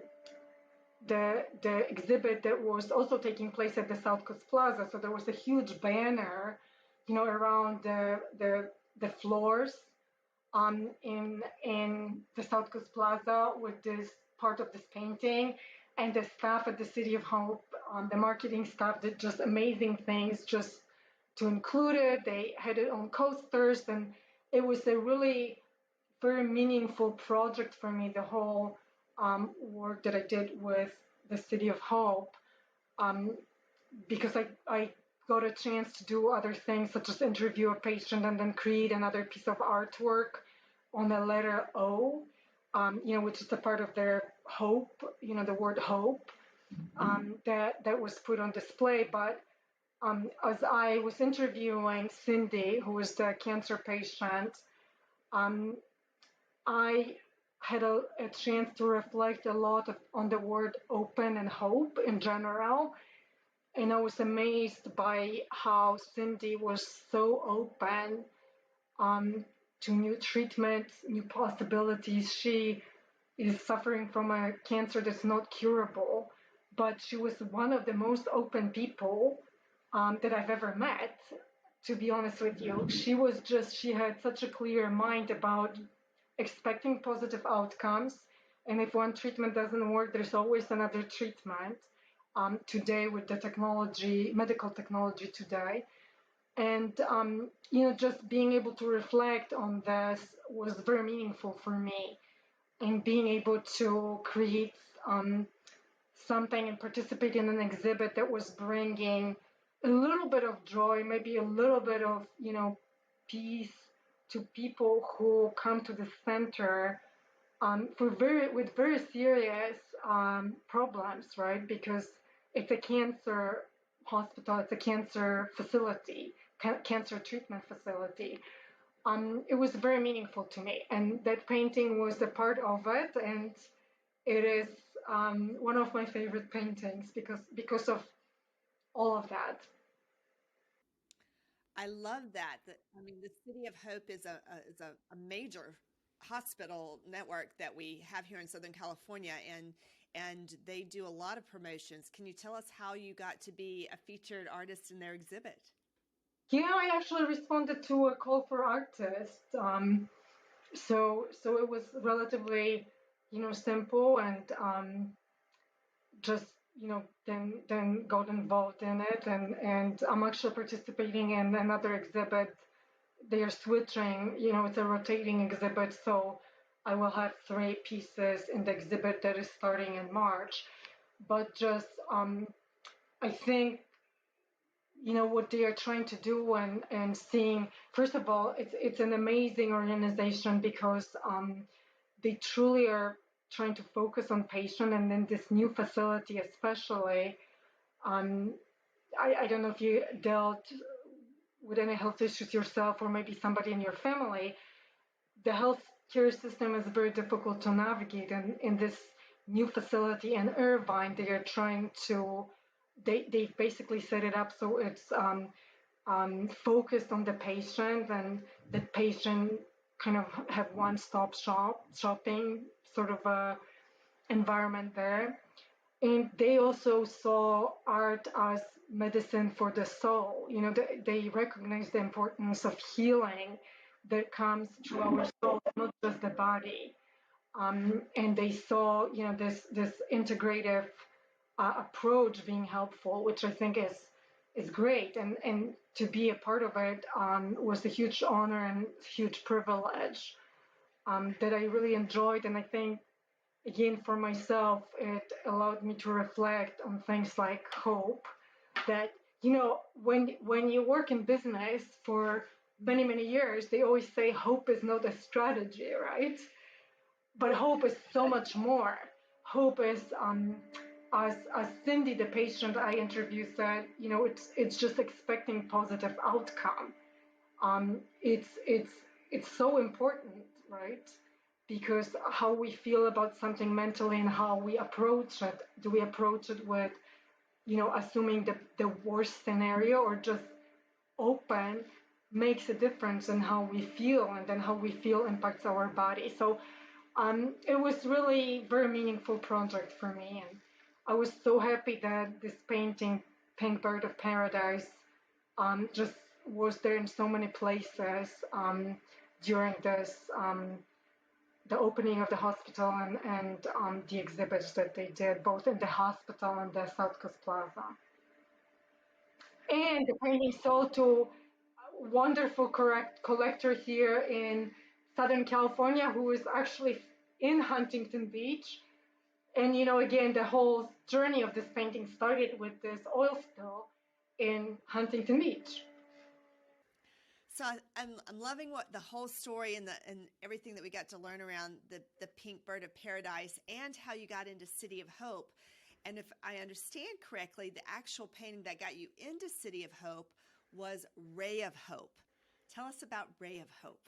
the exhibit that was also taking place at the South Coast Plaza. So there was a huge banner, around the floors in the South Coast Plaza with this part of this painting, and the staff at the City of Hope, the marketing staff did just amazing things just to include it. They had it on coasters, and it was a really very meaningful project for me. The whole work that I did with the City of Hope, um, because I got a chance to do other things such as interview a patient and then create another piece of artwork on the letter O, which is a part of their hope, the word hope, that was put on display. But as I was interviewing Cindy, who was the cancer patient, um, I had a chance to reflect a lot on the word open and hope in general. And I was amazed by how Cindy was so open to new treatments, new possibilities. She is suffering from a cancer that's not curable, but she was one of the most open people that I've ever met, to be honest with you. She had such a clear mind about expecting positive outcomes. And if one treatment doesn't work, there's always another treatment. Today with the technology, medical technology today. And, just being able to reflect on this was very meaningful for me. And being able to create something and participate in an exhibit that was bringing a little bit of joy, maybe a little bit of, peace to people who come to the center with very serious problems, right? Because it's a cancer hospital, it's a cancer facility, cancer treatment facility. It was very meaningful to me, and that painting was a part of it, and it is one of my favorite paintings because of all of that.
I love that. I mean, the City of Hope is a major hospital network that we have here in Southern California, and they do a lot of promotions. Can you tell us how you got to be a featured artist in their exhibit?
Yeah, I actually responded to a call for artists. So it was relatively, simple, and just then got involved in it, and I'm actually participating in another exhibit. They are switching, it's a rotating exhibit, so I will have 3 pieces in the exhibit that is starting in March. But just I think what they are trying to do, and seeing, first of all, it's an amazing organization because they truly are trying to focus on patient, and then this new facility especially. um, I don't know if you dealt with any health issues yourself, or maybe somebody in your family. The healthcare system is very difficult to navigate, and in this new facility in Irvine, they are trying to, they basically set it up so it's focused on the patient, and the patient kind of have one-stop shopping sort of a environment there. And they also saw art as medicine for the soul. They recognize the importance of healing that comes to our soul, not just the body. And they saw, this integrative approach being helpful, which I think is great. And to be a part of it was a huge honor and huge privilege that I really enjoyed. And I think, again, for myself, it allowed me to reflect on things like hope. That, when you work in business for many, many years, they always say hope is not a strategy, right? But hope is so much more. Hope is, as Cindy, the patient I interviewed, said, it's just expecting positive outcome. It's so important, right? Because how we feel about something mentally and how we approach it. Do we approach it with, assuming the worst scenario, or just open, makes a difference in how we feel, and then how we feel impacts our body. So it was really very meaningful project for me, and I was so happy that this painting, Pink Bird of Paradise, just was there in so many places during this the opening of the hospital and the exhibits that they did both in the hospital and the South Coast Plaza. And the painting sold to a wonderful correct collector here in Southern California who is actually in Huntington Beach. And again, the whole journey of this painting started with this oil spill in Huntington Beach.
So I'm loving what the whole story and everything that we got to learn around the Pink Bird of Paradise and how you got into City of Hope. And if I understand correctly, the actual painting that got you into City of Hope was Ray of Hope. Tell us about Ray of Hope.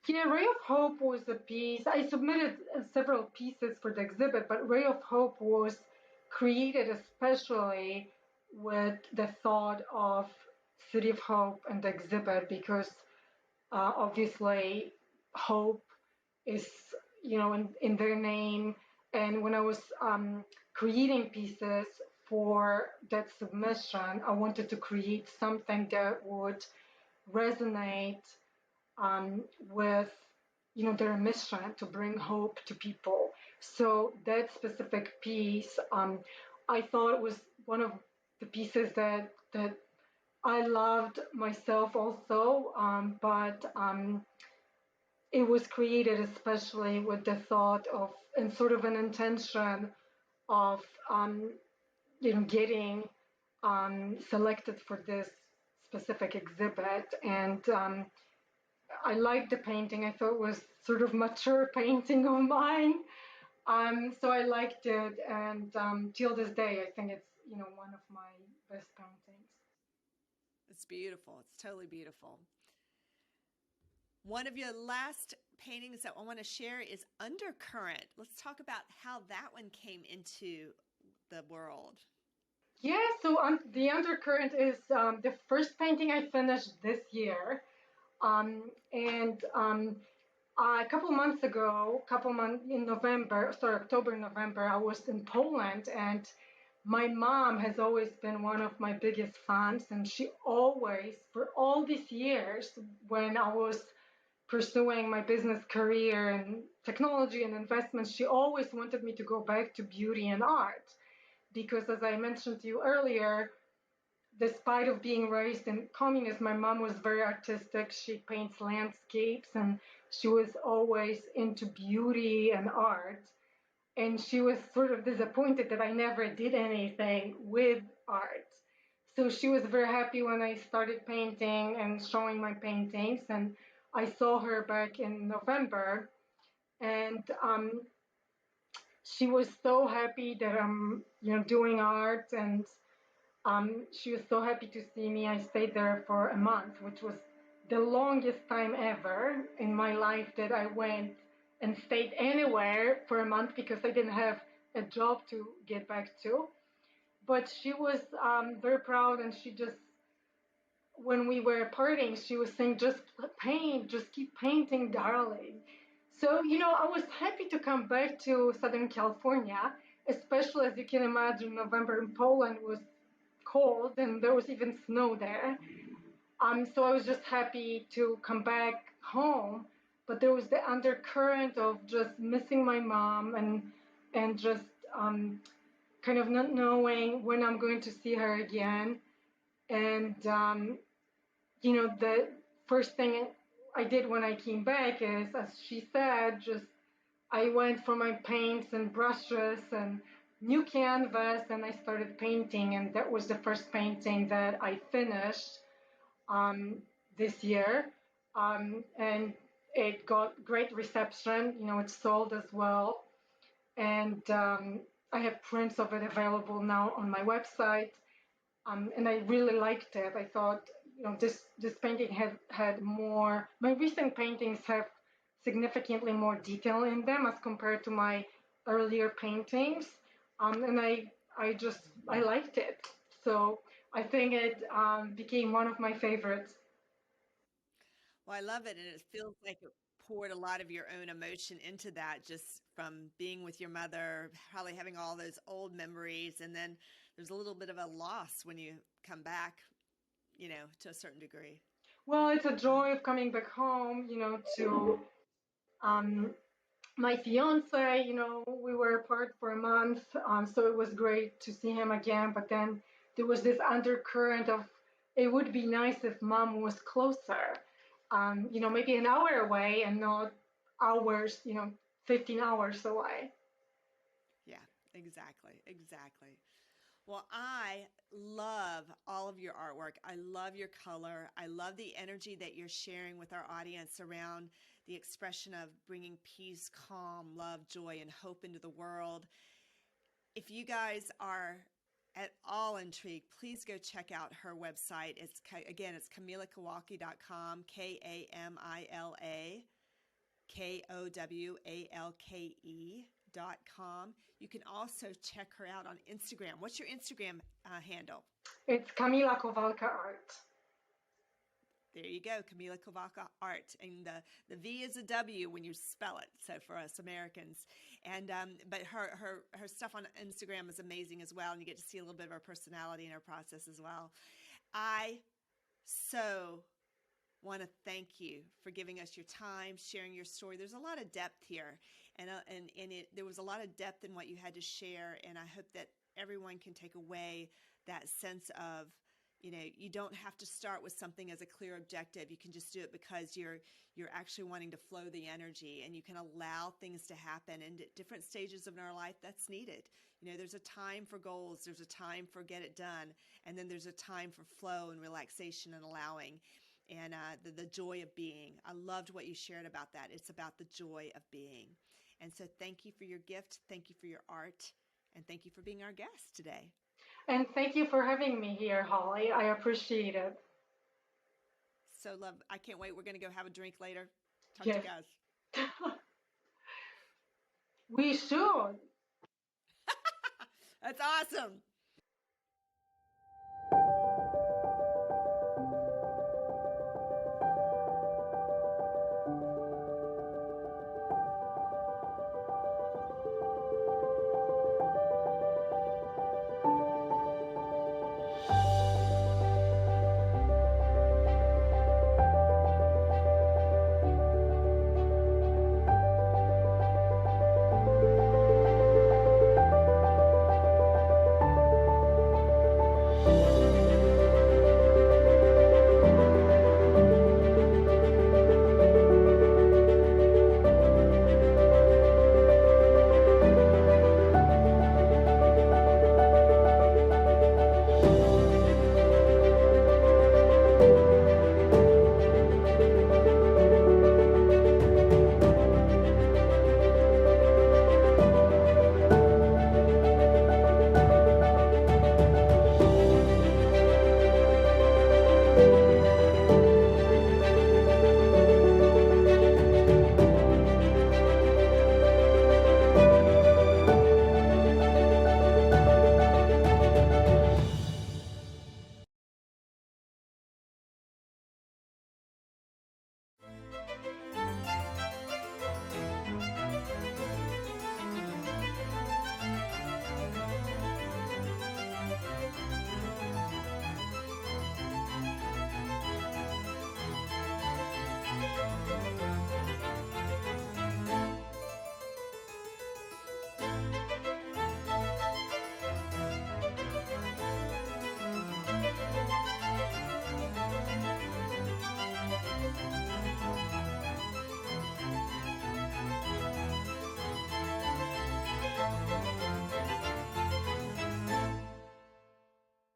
Yeah, Ray of Hope was a piece. I submitted several pieces for the exhibit, but Ray of Hope was created especially with the thought of City of Hope and the exhibit because obviously hope is, in their name. And when I was creating pieces for that submission, I wanted to create something that would resonate with their mission to bring hope to people. So that specific piece, I thought was one of the pieces that I loved myself also, but it was created especially with the thought of and sort of an intention of getting selected for this specific exhibit and I liked the painting. I thought it was sort of mature painting of mine. So I liked it, and till this day, I think it's one of my best paintings.
It's beautiful. It's totally beautiful. One of your last paintings that I want to share is Undercurrent. Let's talk about how that one came into the world.
Yeah, so the Undercurrent is the first painting I finished this year, and a couple months ago, in November, sorry, October, November, I was in Poland, and my mom has always been one of my biggest fans, and she always, for all these years, when I was pursuing my business career and technology and investments, she always wanted me to go back to beauty and art. Because as I mentioned to you earlier, despite of being raised in communism, my mom was very artistic. She paints landscapes and she was always into beauty and art. And she was sort of disappointed that I never did anything with art. So she was very happy when I started painting and showing my paintings. And I saw her back in November, and she was so happy that I'm, doing art, and she was so happy to see me. I stayed there for a month, which was the longest time ever in my life that I went and stayed anywhere for a month because I didn't have a job to get back to. But she was very proud, and she just, when we were partying, she was saying, just paint, just keep painting, darling. So, I was happy to come back to Southern California, especially as you can imagine, November in Poland was cold and there was even snow there. So I was just happy to come back home, but there was the undercurrent of just missing my mom and just kind of not knowing when I'm going to see her again. And the first thing I did when I came back is, as she said, just I went for my paints and brushes and new canvas and I started painting. And that was the first painting that I finished this year. And it got great reception. It sold as well. And I have prints of it available now on my website. And I really liked it. I thought, this painting had more. My recent paintings have significantly more detail in them as compared to my earlier paintings, and I liked it. So I think it became one of my favorites.
Well, I love it, and it feels like it poured a lot of your own emotion into that, just from being with your mother, probably having all those old memories. And then there's a little bit of a loss when you come back, to a certain degree.
Well, it's a joy of coming back home, to um, my fiance. We were apart for a month, so it was great to see him again. But then there was this undercurrent of it would be nice if mom was closer, maybe an hour away and not hours, 15 hours away.
Yeah, exactly. Exactly. Well, I love all of your artwork. I love your color. I love the energy that you're sharing with our audience around the expression of bringing peace, calm, love, joy, and hope into the world. If you guys are at all intrigued, please go check out her website. It's KamilaKowalke.com, KamilaKowalke.com. You can also check her out on Instagram. What's your Instagram handle?
It's Kamila Kowalke Art.
There you go, Kamila Kowalke Art, and the V is a W when you spell it. So for us Americans, and but her stuff on Instagram is amazing as well, and you get to see a little bit of her personality in her process as well. I so want to thank you for giving us your time, sharing your story. There's a lot of depth here, and there was a lot of depth in what you had to share, and I hope that everyone can take away that sense of, you don't have to start with something as a clear objective. You can just do it because you're actually wanting to flow the energy, and you can allow things to happen. And at different stages of our life, that's needed. There's a time for goals, there's a time for get it done, and then there's a time for flow and relaxation and allowing. And the joy of being. I loved what you shared about that. It's about the joy of being. And so thank you for your gift. Thank you for your art. And thank you for being our guest today.
And thank you for having me here, Holly. I appreciate it.
So love. I can't wait. We're going to go have a drink later. Talk
Yes.
to you guys.
We should.
That's awesome.